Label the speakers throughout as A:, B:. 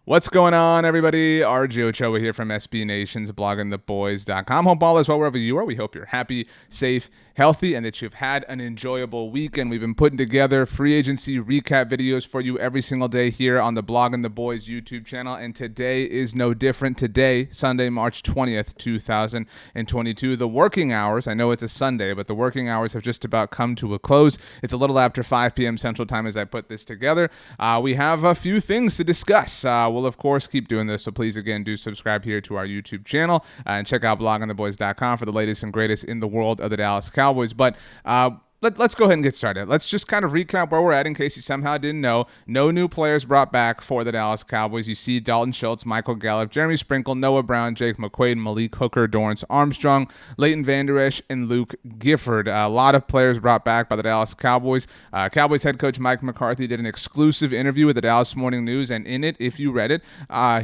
A: What's going on, everybody? RJ Ochoa here from SB Nation's bloggingtheboys.com. Home ballers, well, wherever you are, we hope you're happy, safe, healthy, and that you've had an enjoyable weekend. We've been putting together free agency recap videos for you every single day here on the Blogging the Boys YouTube channel, and today is no different. Today, Sunday, March 20th, 2022, the working hours, I know it's a Sunday, but the working hours have just about come to a close. It's a little after 5 p.m. Central Time as I put this together. We have a few things to discuss. We'll, of course, keep doing this, so please, again, do subscribe here to our YouTube channel and check out bloggingtheboys.com for the latest and greatest in the world of the Dallas Cowboys. But let's go ahead and get started. Let's just kind of recap where we're at in case you somehow didn't know. No new players brought back for the Dallas Cowboys. You see Dalton Schultz, Michael Gallup, Jeremy Sprinkle, Noah Brown, Jake McQuaid, Malik Hooker, Dorrance Armstrong, Leighton Vander Esch, and Luke Gifford. A lot of players brought back by the Dallas Cowboys. Cowboys head coach Mike McCarthy did an exclusive interview with the Dallas Morning News, and in it, if you read it,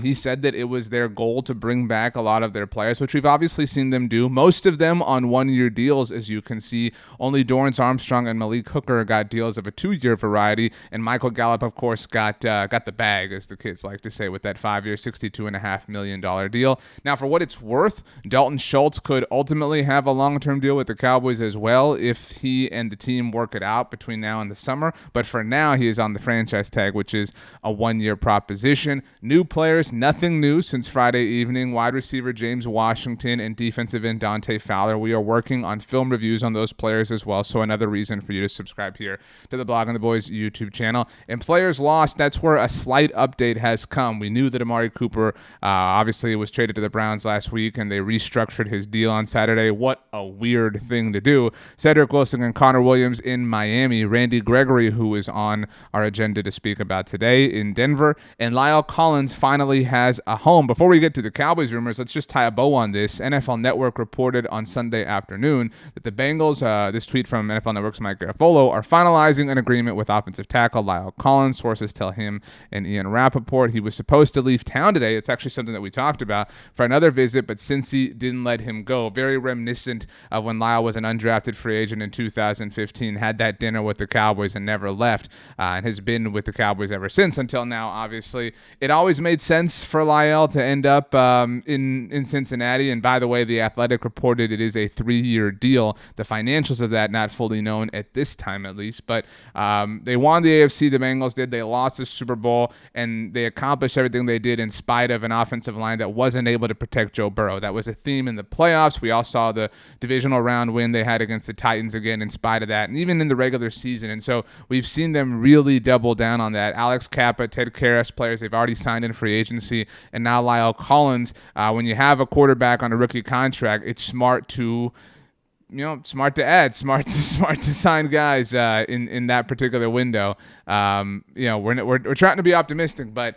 A: he said that it was their goal to bring back a lot of their players, which we've obviously seen them do. Most of them on one-year deals, as you can see. Only Dorrance Armstrong and Malik Hooker got deals of a 2-year variety, and Michael Gallup, of course, got the bag, as the kids like to say, with that 5-year, $62.5 million deal. Now, for what it's worth, Dalton Schultz could ultimately have a long-term deal with the Cowboys as well if he and the team work it out between now and the summer, but for now, he is on the franchise tag, which is a 1-year proposition. New players, nothing new since Friday evening. Wide receiver James Washington and defensive end Dante Fowler. We are working on film reviews on those players as well, so another reason for you to subscribe here to the Blogging the Boys YouTube channel. And players lost, that's where a slight update has come. We knew that Amari Cooper obviously was traded to the Browns last week, and they restructured his deal on Saturday. What a weird thing to do. Cedric Wilson and Connor Williams in Miami. Randy Gregory, who is on our agenda to speak about today, in Denver. And Lyle Collins finally has a home. Before we get to the Cowboys rumors, let's just tie a bow on this. NFL Network reported on Sunday afternoon that the Bengals, this tweet from NFL Network's Mike Garafolo, are finalizing an agreement with offensive tackle Lyle Collins. Sources tell him and Ian Rappaport he was supposed to leave town today. It's actually something that we talked about for another visit, but Cincy didn't let him go. Very reminiscent of when Lyle was an undrafted free agent in 2015, had that dinner with the Cowboys and never left, and has been with the Cowboys ever since until now. Obviously, it always made sense for Lyle to end up in Cincinnati, and by the way, The Athletic reported it is a 3-year deal. The financials of that not fully known at this time, at least, but they won the AFC, the Bengals did. They lost the Super Bowl, and they accomplished everything they did in spite of an offensive line that wasn't able to protect Joe Burrow. That was a theme in the playoffs. We all saw the divisional round win they had against the Titans again in spite of that, and even in the regular season. And so we've seen them really double down on that. Alex Kappa, Ted Karras, players they've already signed in free agency, and now Lyle Collins. When you have a quarterback on a rookie contract, it's smart to smart to add, smart to sign guys in that particular window. We're trying to be optimistic, but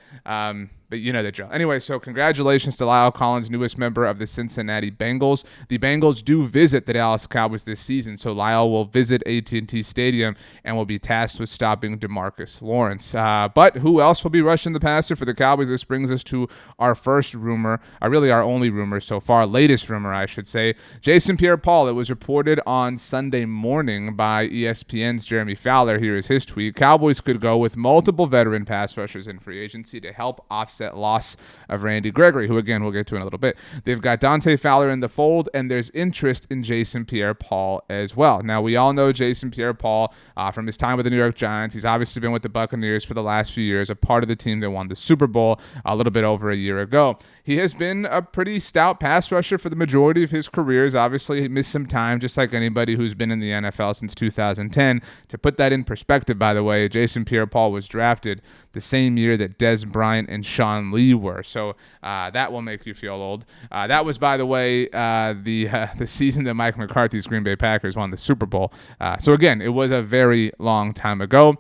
A: you know the drill. Anyway, so congratulations to Lyle Collins, newest member of the Cincinnati Bengals. The Bengals do visit the Dallas Cowboys this season, so Lyle will visit AT&T Stadium and will be tasked with stopping DeMarcus Lawrence. But who else will be rushing the passer for the Cowboys? This brings us to our first rumor, really our only rumor so far, latest rumor, I should say. Jason Pierre-Paul. It was reported on Sunday morning by ESPN's Jeremy Fowler. Here is his tweet. Cowboys could go with multiple veteran pass rushers in free agency to help offset loss of Randy Gregory, who, again, we'll get to in a little bit. They've got Dante Fowler in the fold, and there's interest in Jason Pierre-Paul as well. Now, we all know Jason Pierre-Paul from his time with the New York Giants. He's obviously been with the Buccaneers for the last few years, a part of the team that won the Super Bowl a little bit over a year ago. He has been a pretty stout pass rusher for the majority of his careers. Obviously, he missed some time, just like anybody who's been in the NFL since 2010. To put that in perspective, by the way, Jason Pierre-Paul was drafted the same year that Dez Bryant and Sean Lee were. So that will make you feel old. That was, by the way, the season that Mike McCarthy's Green Bay Packers won the Super Bowl. So again, it was a very long time ago.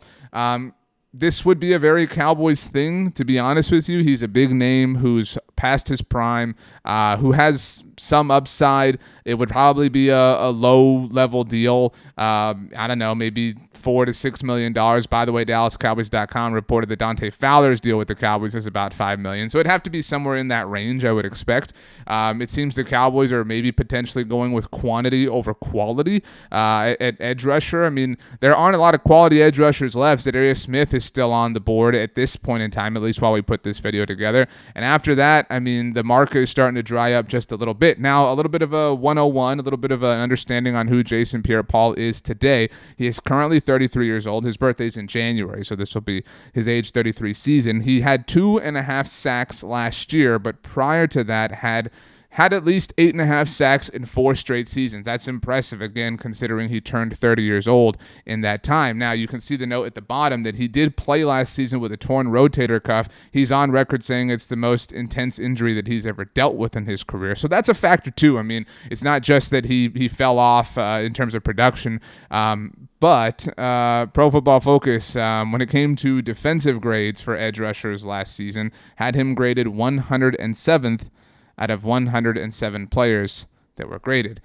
A: This would be a very Cowboys thing, to be honest with you. He's a big name who's past his prime, who has some upside. It would probably be a low-level deal. I don't know, maybe $4 to $6 million. By the way, DallasCowboys.com reported that Dante Fowler's deal with the Cowboys is about $5 million. So it'd have to be somewhere in that range, I would expect. It seems the Cowboys are maybe potentially going with quantity over quality at edge rusher. I mean, there aren't a lot of quality edge rushers left. Zadarius Smith is is still on the board at this point in time, at least while we put this video together. And after that, I mean, the market is starting to dry up just a little bit. Now, a little bit of a 101, a little bit of an understanding on who Jason Pierre-Paul is today. He is currently 33 years old. His birthday's in January, so this will be his age 33 season. He had 2.5 sacks last year, but prior to that had at least 8.5 sacks in 4 straight seasons. That's impressive, again, considering he turned 30 years old in that time. Now, you can see the note at the bottom that he did play last season with a torn rotator cuff. He's on record saying it's the most intense injury that he's ever dealt with in his career. So that's a factor, too. I mean, it's not just that he fell off in terms of production, but Pro Football Focus, when it came to defensive grades for edge rushers last season, had him graded 107th out of 107 players that were graded.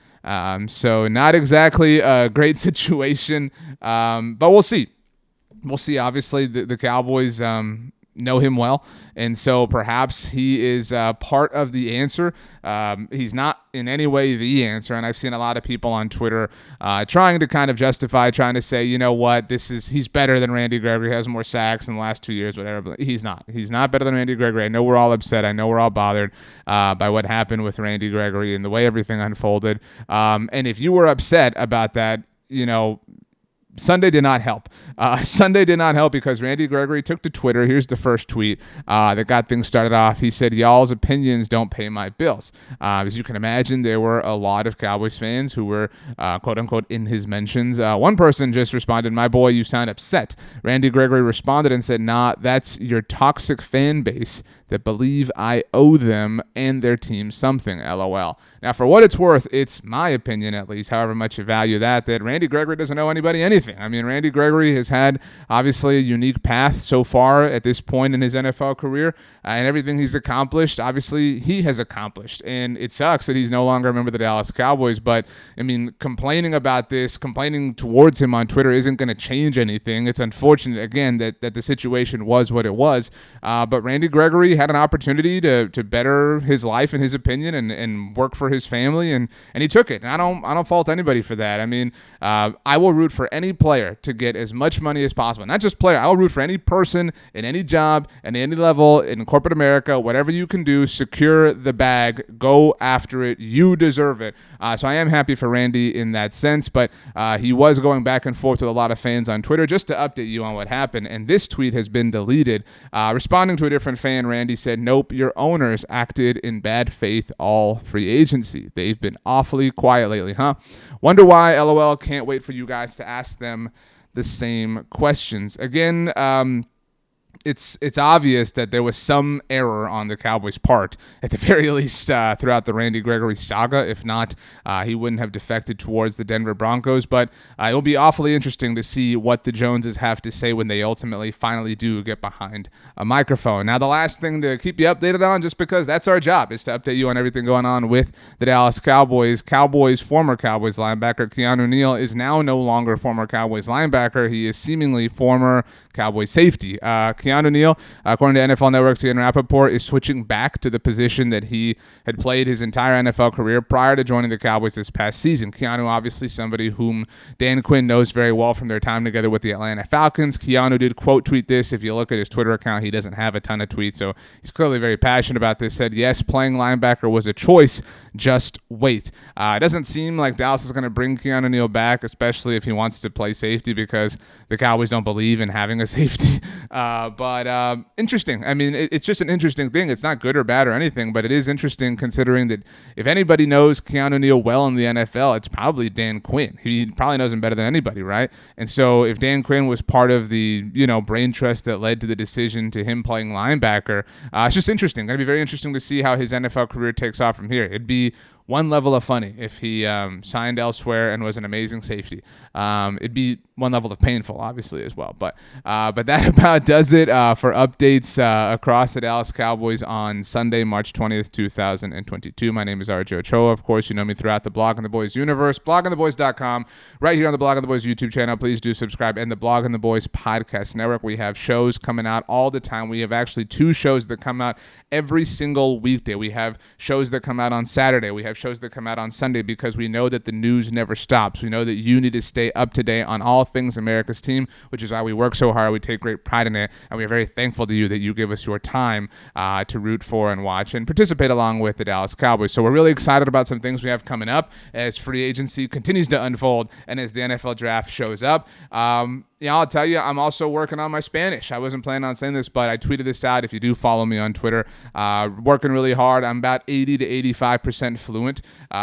A: So not exactly a great situation, but we'll see. We'll see. Obviously, the Cowboys know him well, and so perhaps he is part of the answer. He's not in any way the answer, and I've seen a lot of people on Twitter trying to kind of justify, trying to say, you know what, he's better than Randy Gregory, has more sacks in the last 2 years, whatever. But he's not. He's not better than Randy Gregory. I know we're all upset. I know we're all bothered by what happened with Randy Gregory and the way everything unfolded. And if you were upset about that, you know, Sunday did not help. Sunday did not help because Randy Gregory took to Twitter. Here's the first tweet that got things started off. He said, "Y'all's opinions don't pay my bills." As you can imagine, there were a lot of Cowboys fans who were, quote unquote, in his mentions. One person just responded, "My boy, you sound upset." Randy Gregory responded and said, "Nah, that's your toxic fan base that believe I owe them and their team something, LOL. Now, for what it's worth, it's my opinion, at least, however much you value that Randy Gregory doesn't owe anybody anything. I mean, Randy Gregory has had, obviously, a unique path so far at this point in his NFL career, and everything he's accomplished, obviously, he has accomplished. And it sucks that he's no longer a member of the Dallas Cowboys, but, I mean, complaining about this, complaining towards him on Twitter isn't going to change anything. It's unfortunate, again, that the situation was what it was, but Randy Gregory had an opportunity to better his life, in his opinion, and work for his family, and he took it. And I don't fault anybody for that. I mean, I will root for any player to get as much money as possible. Not just player. I will root for any person in any job at any level in corporate America. Whatever you can do, secure the bag, go after it. You deserve it. So I am happy for Randy in that sense, but he was going back and forth with a lot of fans on Twitter. Just to update you on what happened, and this tweet has been deleted. Responding to a different fan, Randy said, "Nope, your owners acted in bad faith all free agency. They've been awfully quiet lately, huh? Wonder why, LOL. Can't wait for you guys to ask them the same questions." Again, it's obvious that there was some error on the Cowboys' part, at the very least, throughout the Randy Gregory saga. If not, he wouldn't have defected towards the Denver Broncos. But it'll be awfully interesting to see what the Joneses have to say when they ultimately finally do get behind a microphone. Now, the last thing to keep you updated on, just because that's our job, is to update you on everything going on with the Dallas Cowboys. Former Cowboys linebacker Keanu Neal is now no longer former Cowboys linebacker. He is seemingly former Cowboys safety. Keanu Neal, according to NFL Network's Ian Rappaport, is switching back to the position that he had played his entire NFL career prior to joining the Cowboys this past season. Keanu, obviously somebody whom Dan Quinn knows very well from their time together with the Atlanta Falcons. Keanu did quote tweet this. If you look at his Twitter account, he doesn't have a ton of tweets, so he's clearly very passionate about this. Said, "Yes, playing linebacker was a choice. Just wait." It doesn't seem like Dallas is going to bring Keanu Neal back, especially if he wants to play safety, because the Cowboys don't believe in having a safety. But interesting. I mean, it's just an interesting thing. It's not good or bad or anything, but it is interesting considering that if anybody knows Keanu Neal well in the NFL, it's probably Dan Quinn. He probably knows him better than anybody, right? And so if Dan Quinn was part of the, brain trust that led to the decision to him playing linebacker, it's just interesting. Going to be very interesting to see how his NFL career takes off from here. It'd be one level of funny if he signed elsewhere and was an amazing safety. It'd be one level of painful, obviously, as well. But that about does it for updates across the Dallas Cowboys on Sunday, March 20th, 2022. My name is RJ Ochoa. Of course, you know me throughout the Blog on the Boys universe, blogontheboys.com, right here on the Blog on the Boys YouTube channel. Please do subscribe. And the Blog on the Boys podcast network. We have shows coming out all the time. We have actually 2 shows that come out every single weekday. We have shows that come out on Saturday. We have shows that come out on Sunday because we know that the news never stops. We know that you need to stay up to date on all things America's team, which is why we work so hard. We take great pride in it, and we are very thankful to you that you give us your time to root for and watch and participate along with the Dallas Cowboys. So we're really excited about some things we have coming up as free agency continues to unfold and as the NFL draft shows up. I'll tell you, I'm also working on my Spanish. I wasn't planning on saying this, but I tweeted this out. If you do follow me on Twitter, working really hard. I'm about 80 to 85% fluent.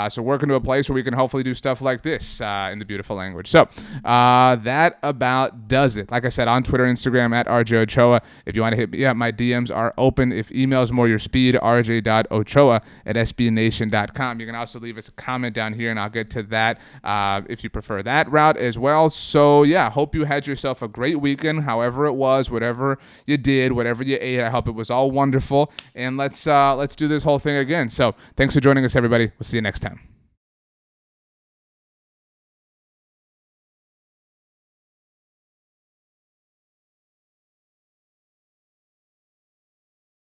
A: So working to a place where we can hopefully do stuff like this in the beautiful language. So that about does it. Like I said, on Twitter, Instagram, at RJ Ochoa. If you want to hit me up, my DMs are open. If email's more your speed, rj.ochoa@sbnation.com. You can also leave us a comment down here, and I'll get to that if you prefer that route as well. So, yeah, hope you had yourself a great weekend, however it was, whatever you did, whatever you ate. I hope it was all wonderful, and let's do this whole thing again. So thanks for joining us, everybody. We'll see you next time.